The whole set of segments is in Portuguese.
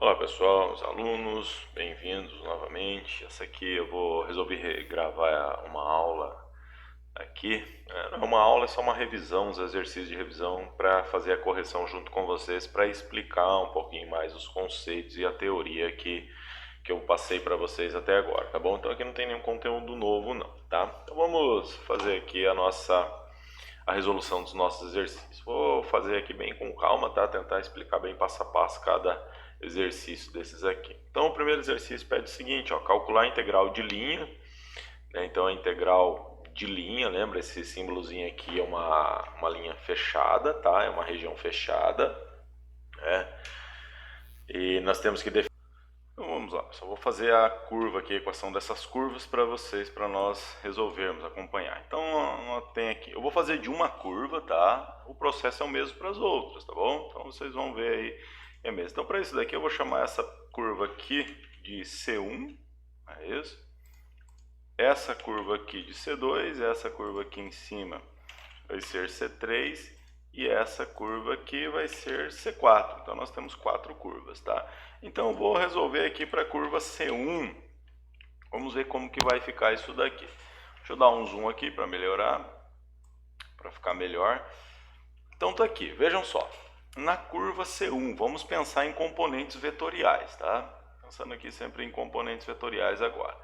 Olá pessoal, meus alunos, bem-vindos novamente. Essa aqui eu resolver gravar uma aula aqui. Não é uma aula, é só uma revisão, uns exercícios de revisão para fazer a correção junto com vocês, para explicar um pouquinho mais os conceitos e a teoria que eu passei para vocês até agora, tá bom? Então aqui não tem nenhum conteúdo novo não, tá? Então vamos fazer aqui a resolução dos nossos exercícios. Vou fazer aqui bem com calma, tá? Tentar explicar bem passo a passo cada exercício desses aqui. Então o primeiro exercício pede o seguinte, ó, calcular a integral de linha, né? Então a integral de linha, lembra, esse símbolozinho aqui é uma linha fechada, tá? É uma região fechada, né? E nós temos que definir. Então vamos lá, só vou fazer a curva aqui, a equação dessas curvas para vocês, para nós resolvermos, acompanhar. Então tem aqui, eu vou fazer de uma curva, tá? O processo é o mesmo para as outras, tá bom? Então vocês vão ver aí, é mesmo. Então para isso daqui eu vou chamar essa curva aqui de C1, é isso? Essa curva aqui de C2, essa curva aqui em cima vai ser C3 e essa curva aqui vai ser C4. Então nós temos 4 curvas, tá? Então eu vou resolver aqui para a curva C1. Vamos ver como que vai ficar isso daqui. Deixa eu dar um zoom aqui para melhorar, para ficar melhor. Então tá aqui, vejam só. Na curva C1, vamos pensar em componentes vetoriais, tá? Pensando aqui sempre em componentes vetoriais agora.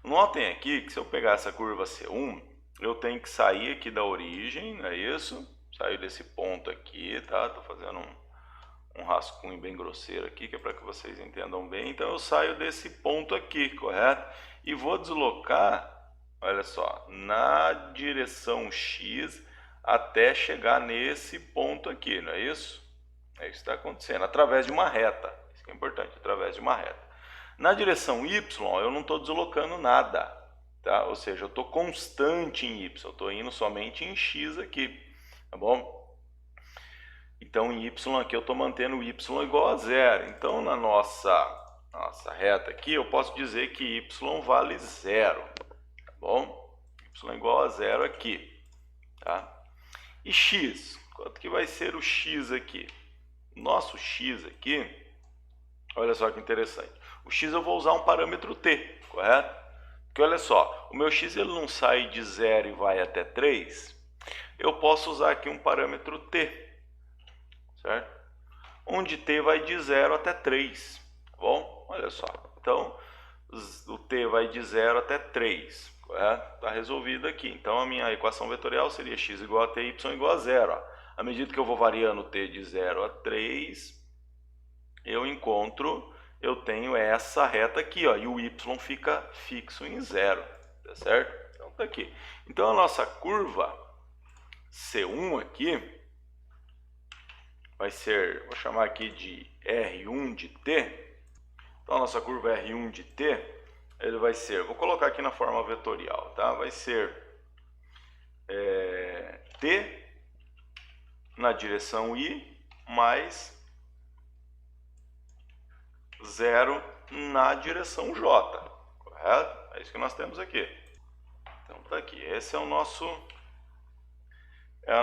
Notem aqui que se eu pegar essa curva C1, eu tenho que sair aqui da origem, não é isso? Sair desse ponto aqui, tá? Tô fazendo um rascunho bem grosseiro aqui, que é para que vocês entendam bem. Então eu saio desse ponto aqui, correto? E vou deslocar, olha só, na direção X até chegar nesse ponto aqui, não é isso? É isso que está acontecendo, através de uma reta. Isso que é importante, através de uma reta. Na direção Y, eu não estou deslocando nada, tá? Ou seja, eu estou constante em Y, eu estou indo somente em X aqui, tá bom? Então, em Y aqui eu estou mantendo Y igual a zero. Então, na nossa reta aqui, eu posso dizer que Y vale zero, tá bom? Y igual a zero aqui, tá? E X, quanto que vai ser o X aqui? Nosso X aqui, olha só que interessante. O X eu vou usar um parâmetro T, correto? Porque olha só, o meu X ele não sai de 0 e vai até 3. Eu posso usar aqui um parâmetro T, certo? Onde T vai de 0 até 3, tá bom? Olha só, então o T vai de 0 até 3, correto? Está resolvido aqui. Então a minha equação vetorial seria x igual a t, y igual a 0. Ó. À medida que eu vou variando T de 0 a 3, eu tenho essa reta aqui, ó, e o y fica fixo em 0, tá certo? Então tá aqui. Então a nossa curva C1 aqui vai ser, vou chamar aqui de R1 de t. Então a nossa curva R1 de t, ele vai ser, vou colocar aqui na forma vetorial, tá? Vai ser t na direção i mais 0 na direção j, correto? É isso que nós temos aqui. Então tá aqui, esse é a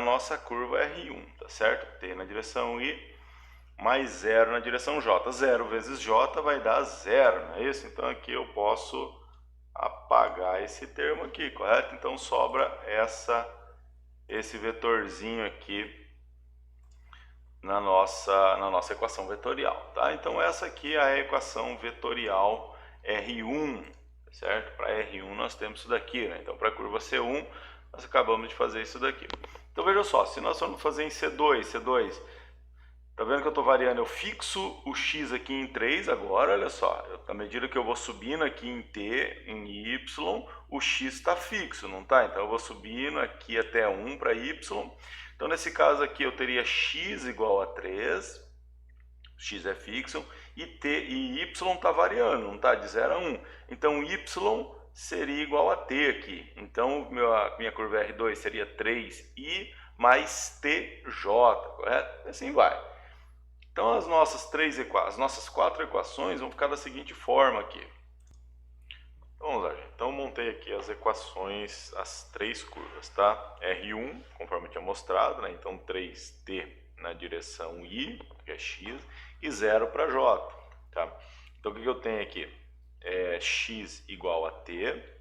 nossa curva R1, tá certo? T na direção i mais 0 na direção j. 0 vezes j vai dar 0, não é isso? Então aqui eu posso apagar esse termo aqui, correto? Então sobra esse vetorzinho aqui na nossa equação vetorial, tá? Então essa aqui é a equação vetorial R1, certo? Para R1 nós temos isso daqui, né? Então para a curva C1 nós acabamos de fazer isso daqui. Então veja só, se nós formos fazer em C2, tá vendo que eu estou variando? Eu fixo o x aqui em 3 agora, olha só. À medida que eu vou subindo aqui em t, em y, o x está fixo, não tá? Então eu vou subindo aqui até 1 para y. Então nesse caso aqui eu teria x igual a 3, x é fixo, e y está variando, não tá? De 0 a 1. Então y seria igual a t aqui. Então minha curva R2 seria 3i mais tj, correto? E assim vai. Então as nossas 4 equações vão ficar da seguinte forma aqui. Então, vamos lá, gente. Então eu montei aqui as equações, as 3 curvas, tá? R1, conforme eu tinha mostrado, né? Então 3t na direção i, que é x, e 0 para j. tá? Então o que eu tenho aqui? X igual a t.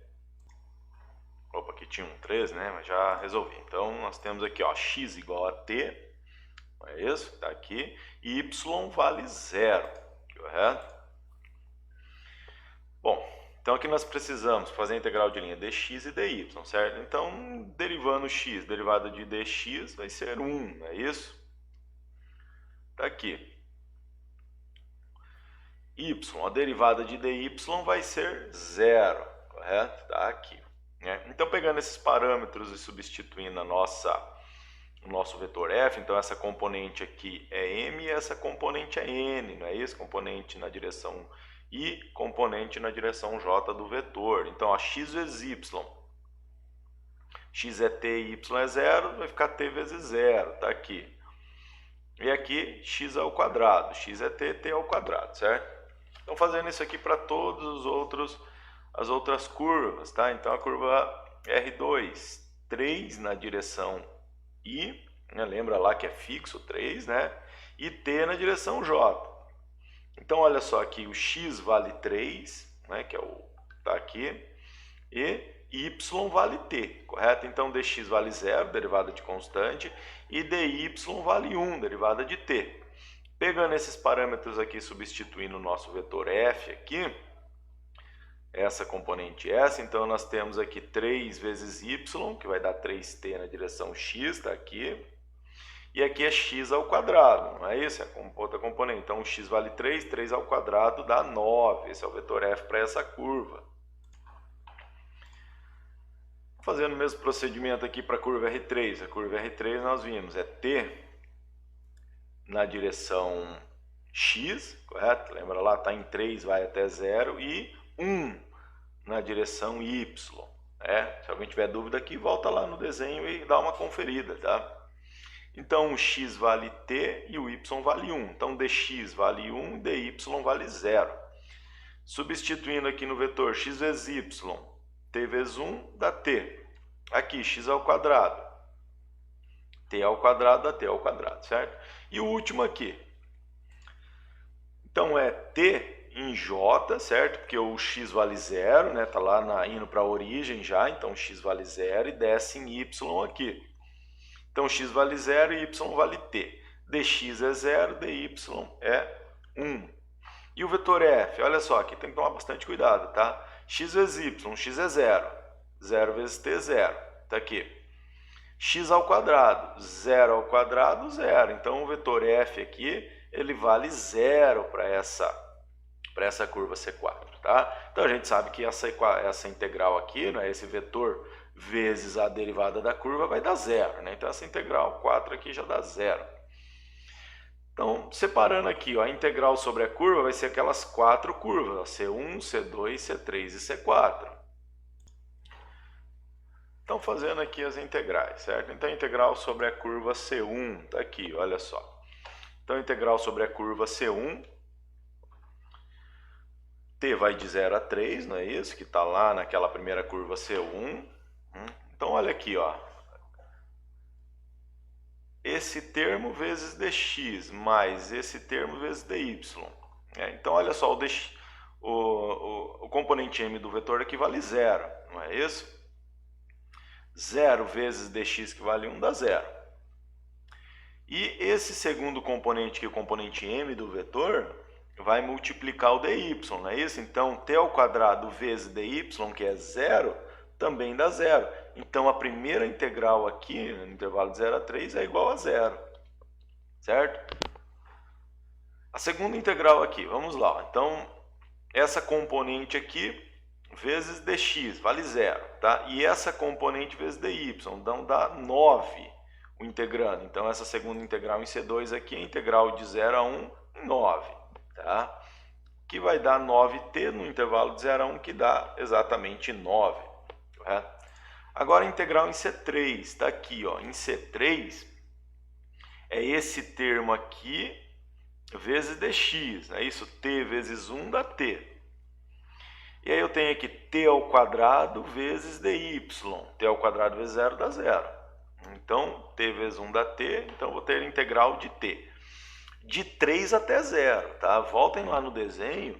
Opa, aqui tinha um 3, né? Mas já resolvi. Então nós temos aqui, ó, x igual a t, não é isso? Está aqui. E y vale 0, correto? Bom, então aqui nós precisamos fazer a integral de linha dx e dy, certo? Então, derivando x, derivada de dx vai ser 1, não é isso? Está aqui. Y, a derivada de dy vai ser 0, correto? Está aqui. Né? Então, pegando esses parâmetros e substituindo o nosso vetor f, então essa componente aqui é m e essa componente é n, não é isso? Componente na direção i, componente na direção j do vetor. Então, ó, x vezes y. X é t e y é 0, vai ficar t vezes 0, tá aqui. E aqui, x ao quadrado. X é t, t ao quadrado, certo? Então, fazendo isso aqui para todos as outras curvas, tá? Então, a curva R2, 3 na direção I, né? Lembra lá que é fixo 3, né? E t na direção J. Então, olha só aqui, o x vale 3, né? Que é o tá aqui, e y vale t, correto? Então, dx vale 0, derivada de constante, e dy vale 1, derivada de t. Pegando esses parâmetros aqui, substituindo o nosso vetor f aqui, essa componente essa, então nós temos aqui 3 vezes y, que vai dar 3t na direção x, está aqui. E aqui é x ao quadrado, não é isso? É outra componente. Então, x vale 3, 3 ao quadrado dá 9. Esse é o vetor f para essa curva. Fazendo o mesmo procedimento aqui para a curva R3. A curva R3 nós vimos, é t na direção x, correto? Lembra lá, está em 3, vai até 0, e 1 na direção y. Se alguém tiver dúvida aqui, volta lá no desenho e dá uma conferida, tá? Então, o x vale t e o y vale 1. Então, dx vale 1 e dy vale 0. Substituindo aqui no vetor x vezes y, t vezes 1 dá t. Aqui, x ao quadrado. T ao quadrado dá t ao quadrado, certo? E o último aqui. Então, é t em j, certo? Porque o x vale 0, né? Tá lá indo para a origem já, então x vale 0 e desce em y aqui. Então, x vale 0 e y vale t. dx é 0, dy é 1. E o vetor f, olha só, aqui tem que tomar bastante cuidado, tá? X vezes y, x é 0. 0 vezes t é 0. Tá aqui. X ao quadrado, 0 ao quadrado, 0. Então, o vetor f aqui, ele vale 0 para essa curva C4, tá? Então, a gente sabe que essa integral aqui, né, esse vetor vezes a derivada da curva vai dar 0, né? Então, essa integral 4 aqui já dá 0. Então, separando aqui, ó, a integral sobre a curva vai ser aquelas 4 curvas, ó, C1, C2, C3 e C4. Então, fazendo aqui as integrais, certo? Então, a integral sobre a curva C1, está aqui, olha só. Então, a integral sobre a curva C1, t vai de 0 a 3, não é isso? Que está lá naquela primeira curva C1. Então, olha aqui, ó. Esse termo vezes dx mais esse termo vezes dy. Então, olha só, o componente m do vetor aqui vale 0, não é isso? 0 vezes dx, que vale 1, dá 0. E esse segundo componente, que é o componente m do vetor, vai multiplicar o dy, não é isso? Então, t ao quadrado vezes dy, que é 0, também dá 0. Então, a primeira integral aqui, no intervalo de 0 a 3, é igual a 0. Certo? A segunda integral aqui, vamos lá. Então, essa componente aqui vezes dx, vale 0. Tá? E essa componente vezes dy, então dá 9 o integrando. Então, essa segunda integral em C2 aqui é integral de 0 a 1 em 9. Tá? Que vai dar 9t no intervalo de 0 a 1, que dá exatamente 9. Correto? Agora, a integral em C3, está aqui, ó, em C3, é esse termo aqui vezes dx, é isso? T vezes 1 dá t. E aí eu tenho aqui t ao quadrado vezes dy. T ao quadrado vezes 0 dá 0. Então, t vezes 1 dá t, então vou ter a integral de t. de 3 até 0, tá? Voltem lá no desenho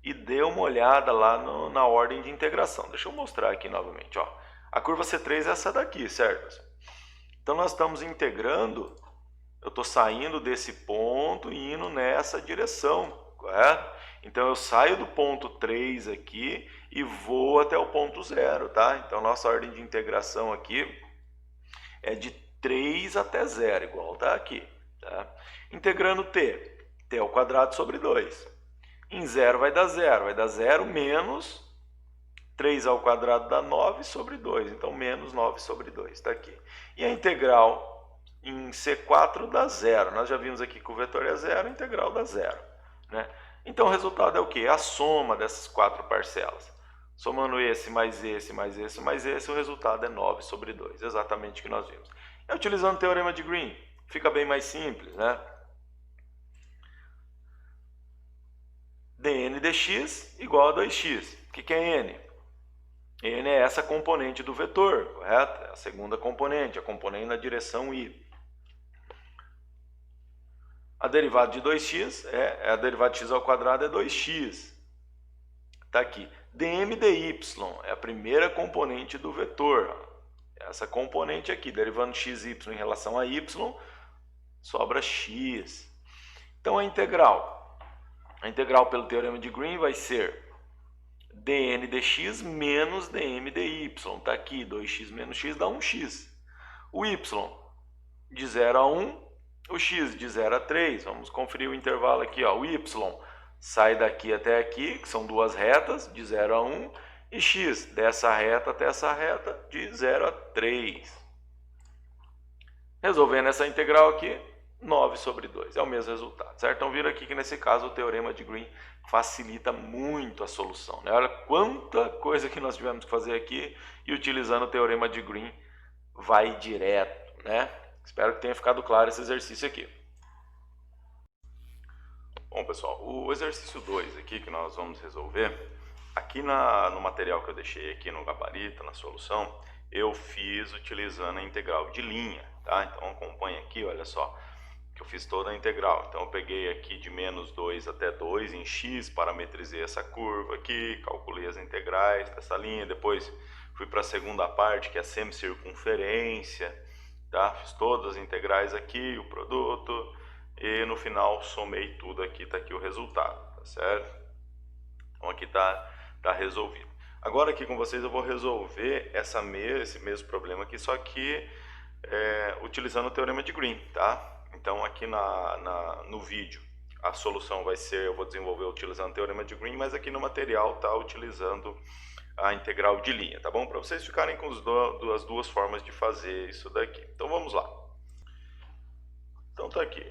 e dê uma olhada lá na ordem de integração. Deixa eu mostrar aqui novamente, ó. A curva C3 é essa daqui, certo? Então nós estamos integrando, eu estou saindo desse ponto e indo nessa direção, correto? Então eu saio do ponto 3 aqui e vou até o ponto 0, tá? Então nossa ordem de integração aqui é de 3 até 0, igual tá aqui, tá? Integrando t ao quadrado sobre 2. Em 0 vai dar 0 menos 3 ao quadrado dá 9 sobre 2, então menos 9 sobre 2, está aqui. E a integral em C4 dá 0, nós já vimos aqui que o vetor é 0, a integral dá 0, né? Então o resultado é o quê? A soma dessas 4 parcelas. Somando esse, mais esse, mais esse, mais esse, o resultado é 9 sobre 2, exatamente o que nós vimos. E utilizando o teorema de Green, fica bem mais simples, né? dn dx igual a 2x. O que é n? N é essa componente do vetor, correto? É a segunda componente, a componente na direção y. A derivada de 2x a derivada de x ao quadrado é 2x. Está aqui. dm dy é a primeira componente do vetor. Essa componente aqui, derivando xy em relação a y, sobra x. Então a integral pelo teorema de Green vai ser dn dx menos dm dy. Está aqui, 2x menos x dá 1x. O y de 0 a 1, o x de 0 a 3. Vamos conferir o intervalo aqui, ó. O y sai daqui até aqui, que são duas retas, de 0 a 1, e x dessa reta até essa reta, de 0 a 3. Resolvendo essa integral aqui, 9 sobre 2, é o mesmo resultado, certo? Então viram aqui que nesse caso o teorema de Green facilita muito a solução, né? Olha quanta coisa que nós tivemos que fazer aqui e utilizando o teorema de Green vai direto, né? Espero que tenha ficado claro esse exercício aqui. Bom, pessoal, o exercício 2 aqui que nós vamos resolver, aqui no material que eu deixei aqui no gabarito, na solução, eu fiz utilizando a integral de linha, tá? Então acompanha aqui, olha só, que eu fiz toda a integral. Então eu peguei aqui de menos 2 até 2 em x, parametrizei essa curva aqui, calculei as integrais dessa linha, depois fui para a segunda parte, que é a semicircunferência, tá? Fiz todas as integrais aqui, o produto, e no final somei tudo aqui, tá aqui o resultado, tá certo? Então aqui tá resolvido. Agora aqui com vocês eu vou resolver esse mesmo problema aqui, só que utilizando o teorema de Green, tá? Então aqui no vídeo a solução vai ser, eu vou desenvolver utilizando o teorema de Green, mas aqui no material tá utilizando a integral de linha, tá bom? Para vocês ficarem com as duas formas de fazer isso daqui. Então vamos lá. Então tá aqui,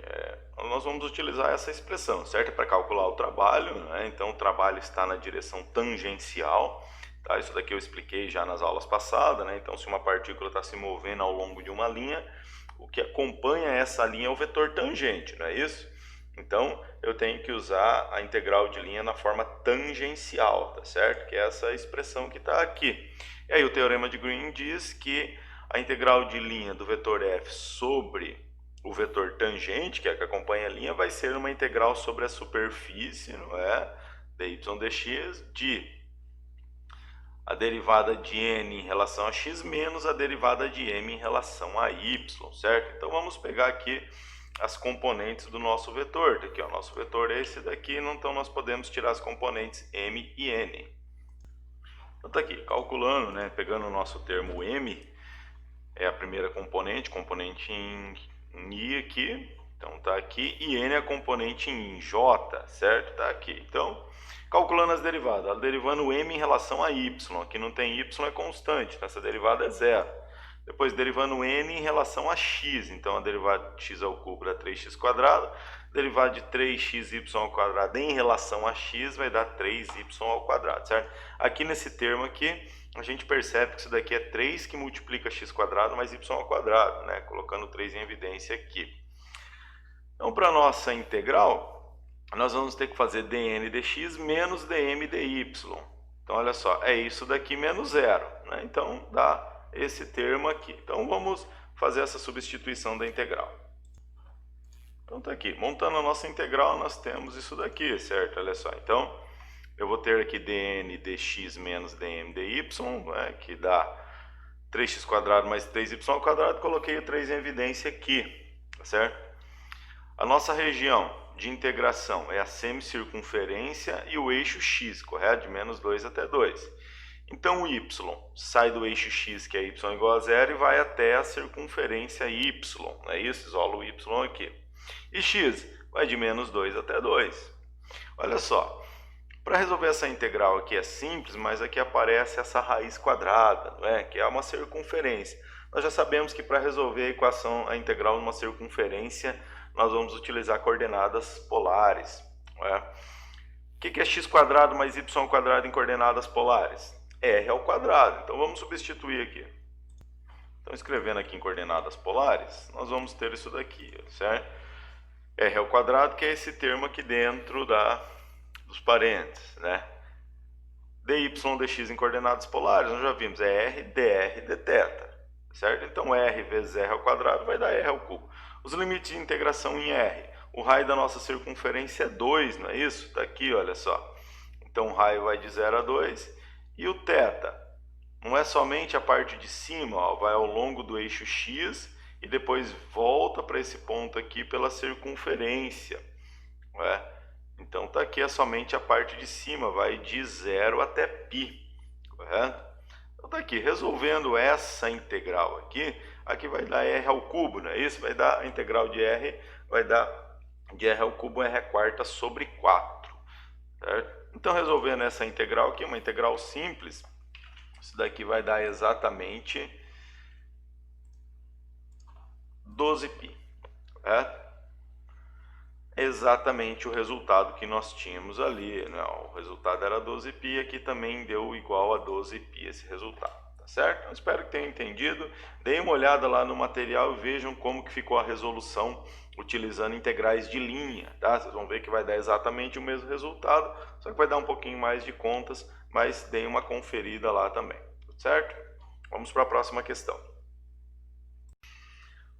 nós vamos utilizar essa expressão, certo? Para calcular o trabalho, né? Então o trabalho está na direção tangencial, tá? Isso daqui eu expliquei já nas aulas passadas, né? Então se uma partícula está se movendo ao longo de uma linha, o que acompanha essa linha é o vetor tangente, não é isso? Então eu tenho que usar a integral de linha na forma tangencial, tá certo? Que é essa expressão que está aqui. E aí o teorema de Green diz que a integral de linha do vetor f sobre o vetor tangente, que é que acompanha a linha, vai ser uma integral sobre a superfície, não é? dy dx de a derivada de n em relação a x menos a derivada de m em relação a y, certo? Então vamos pegar aqui as componentes do nosso vetor. Aqui, ó, nosso vetor é esse daqui, então nós podemos tirar as componentes m e n. Então tá aqui, calculando, né, pegando o nosso termo m, é a primeira componente em I aqui, então tá aqui, e n é a componente em J, certo? Tá aqui. Então, calculando as derivadas, derivando m em relação a y, aqui não tem y, é constante, então essa derivada é zero. Depois derivando n em relação a x, então a derivada de x ao cubo dá 3x², derivada de 3xy ao quadrado em relação a x vai dar 3y ao quadrado, certo? Aqui nesse termo aqui, a gente percebe que isso daqui é 3 que multiplica x² mais y ao quadrado, né? Colocando 3 em evidência aqui. Então, para a nossa integral, nós vamos ter que fazer dn dx menos dm dy. Então, olha só, é isso daqui menos zero, né? Então, dá esse termo aqui. Então, vamos fazer essa substituição da integral. Então, tá aqui. Montando a nossa integral, nós temos isso daqui, certo? Olha só, então eu vou ter aqui dn dx menos dm dy, né, que dá 3x² mais 3y², coloquei o 3 em evidência aqui, tá certo? A nossa região de integração é a semicircunferência e o eixo x, correto? De menos 2 até 2. Então o y sai do eixo x, que é y igual a 0, e vai até a circunferência y, não é isso? Isola o y aqui. E x vai de menos 2 até 2. Olha só, para resolver essa integral aqui é simples, mas aqui aparece essa raiz quadrada, não é? Que é uma circunferência. Nós já sabemos que para resolver a integral de uma circunferência, nós vamos utilizar coordenadas polares, não é? O que é x² mais y² em coordenadas polares? R ao quadrado. Então vamos substituir aqui. Então escrevendo aqui em coordenadas polares, nós vamos ter isso daqui, certo? R ao quadrado, que é esse termo aqui dentro dos parênteses, né? dy dx em coordenadas polares, nós já vimos, é r dr dθ, certo? Então r vezes r ao quadrado vai dar r ao cubo. Os limites de integração em r, o raio da nossa circunferência é 2, não é isso? Está aqui, olha só. Então o raio vai de 0 a 2. E o θ não é somente a parte de cima, ó, vai ao longo do eixo x e depois volta para esse ponto aqui pela circunferência, não é? Então está aqui é somente a parte de cima, vai de 0 até π, correto? Então está aqui, resolvendo essa integral aqui vai dar r ao cubo, não é isso? Vai dar a integral de r, vai dar de r ao cubo r² sobre 4, certo? Então, resolvendo essa integral aqui, uma integral simples, isso daqui vai dar exatamente 12π, correto? Exatamente o resultado que nós tínhamos ali, né? O resultado era 12π, aqui também deu igual a 12π esse resultado, tá certo? Eu espero que tenham entendido. Deem uma olhada lá no material e vejam como que ficou a resolução utilizando integrais de linha, tá? Vocês vão ver que vai dar exatamente o mesmo resultado, só que vai dar um pouquinho mais de contas, mas deem uma conferida lá também, certo? Vamos para a próxima questão.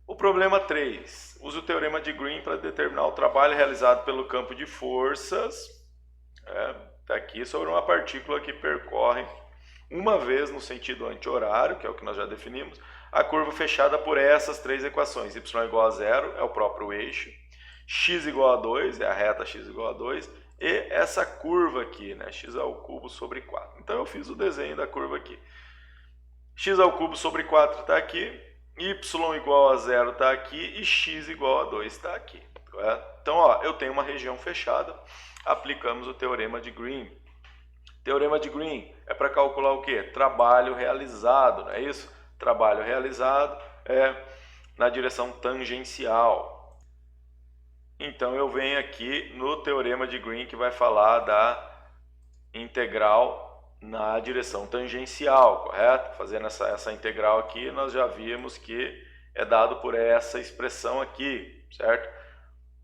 O problema 3. Use o teorema de Green para determinar o trabalho realizado pelo campo de forças, tá aqui, sobre uma partícula que percorre uma vez no sentido anti-horário, que é o que nós já definimos, a curva fechada por essas três equações. Y igual a 0 é o próprio eixo, x igual a 2 é a reta x igual a 2, e essa curva aqui, né, x ao cubo sobre 4. Então eu fiz o desenho da curva aqui. X ao cubo sobre 4 está aqui, y igual a 0 está aqui e x igual a 2 está aqui. Correto? Então, ó, eu tenho uma região fechada, aplicamos o teorema de Green. Teorema de Green é para calcular o quê? Trabalho realizado, não é isso? Trabalho realizado é na direção tangencial. Então eu venho aqui no teorema de Green que vai falar da integral na direção tangencial, correto? Fazendo essa integral aqui, nós já vimos que é dado por essa expressão aqui, certo?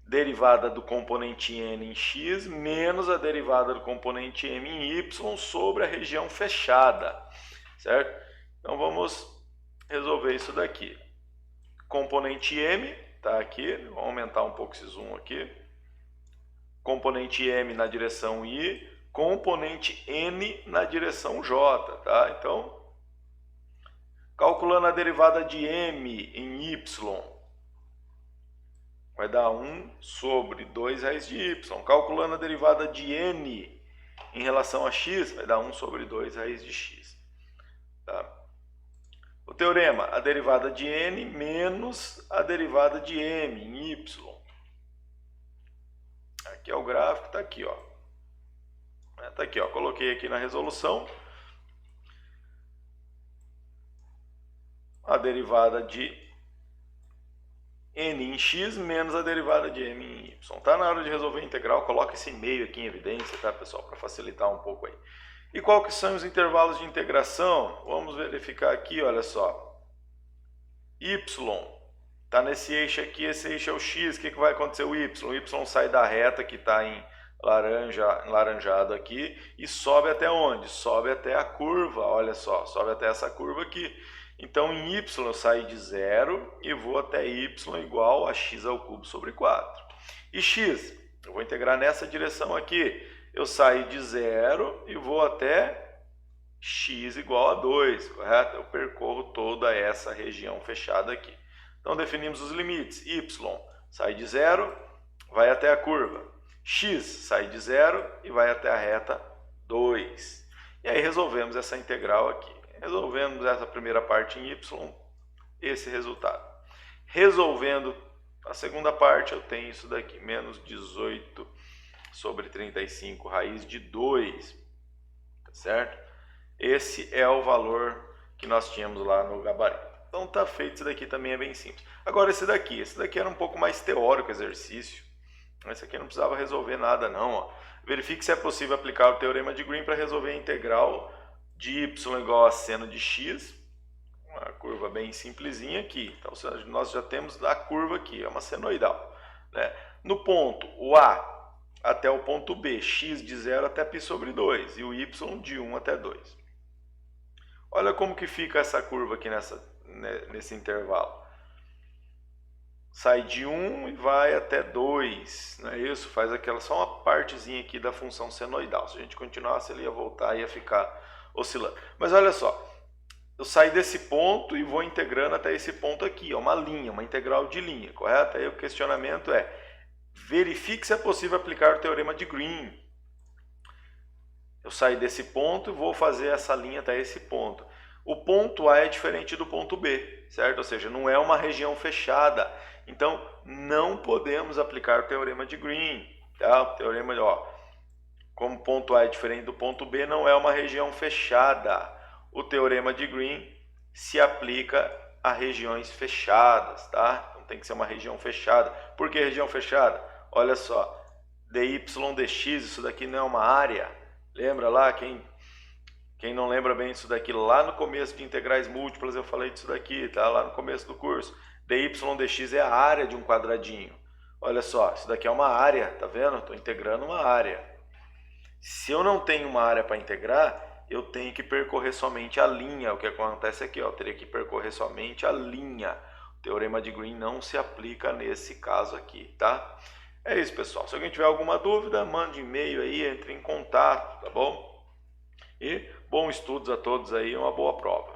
Derivada do componente n em x menos a derivada do componente m em y sobre a região fechada, certo? Então vamos resolver isso daqui. Componente m está aqui, vou aumentar um pouco esse zoom aqui. Componente m na direção i, componente n na direção j, tá? Então, calculando a derivada de m em y, vai dar 1 sobre 2 raiz de y. Calculando a derivada de n em relação a x, vai dar 1 sobre 2 raiz de x. Tá? O teorema, a derivada de n menos a derivada de m em y. Aqui é o gráfico, está aqui, ó. Está aqui, ó. Coloquei aqui na resolução. A derivada de n em x menos a derivada de m em y. Tá na hora de resolver a integral, coloca esse meio aqui em evidência, tá, pessoal? Para facilitar um pouco aí. E qual que são os intervalos de integração? Vamos verificar aqui, olha só. Y está nesse eixo aqui, esse eixo é o x. O que vai acontecer o y? O y sai da reta que está em laranjado aqui e sobe até onde? Sobe até a curva, olha só, sobe até essa curva aqui. Então, em y eu saio de 0 e vou até y igual a x ao cubo sobre 4. E x, eu vou integrar nessa direção aqui. Eu saio de 0 e vou até x igual a 2, correto? Eu percorro toda essa região fechada aqui. Então definimos os limites. Y sai de 0, vai até a curva. X sai de 0 e vai até a reta 2. E aí resolvemos essa integral aqui. Resolvemos essa primeira parte em y, esse resultado. Resolvendo a segunda parte, eu tenho isso daqui, menos 18 sobre 35 raiz de 2, tá certo? Esse é o valor que nós tínhamos lá no gabarito. Então tá feito, isso daqui também é bem simples. Agora esse daqui era um pouco mais teórico exercício. Esse aqui não precisava resolver nada não, ó. Verifique se é possível aplicar o teorema de Green para resolver a integral de y igual a seno de x. Uma curva bem simplesinha aqui. Então nós já temos a curva aqui, é uma senoidal, né? No ponto, o A até o ponto B, x de 0 até π sobre 2 e o y de 1 até 2. Olha como que fica essa curva aqui nesse intervalo. Sai de 1 e vai até 2, não é isso? Faz aquela só uma partezinha aqui da função senoidal. Se a gente continuasse, ele ia voltar e ia ficar oscilando. Mas olha só, eu saio desse ponto e vou integrando até esse ponto aqui, ó, uma linha, uma integral de linha, correto? Aí o questionamento é, verifique se é possível aplicar o teorema de Green. Eu saio desse ponto e vou fazer essa linha até esse ponto. O ponto A é diferente do ponto B, certo? Ou seja, não é uma região fechada. Então, não podemos aplicar o teorema de Green. Tá? O teorema, ó, como ponto A é diferente do ponto B, não é uma região fechada. O teorema de Green se aplica a regiões fechadas, tá? Então tem que ser uma região fechada. Por que região fechada? Olha só, dy dx, isso daqui não é uma área. Lembra lá, quem não lembra bem disso daqui, lá no começo de integrais múltiplas eu falei disso daqui, tá? Lá no começo do curso. dy dx é a área de um quadradinho. Olha só, isso daqui é uma área, tá vendo? Estou integrando uma área. Se eu não tenho uma área para integrar, eu tenho que percorrer somente a linha. O que acontece aqui, ó, eu teria que percorrer somente a linha. O teorema de Green não se aplica nesse caso aqui, tá? É isso, pessoal. Se alguém tiver alguma dúvida, mande e-mail aí, entre em contato, tá bom? E bons estudos a todos aí, uma boa prova.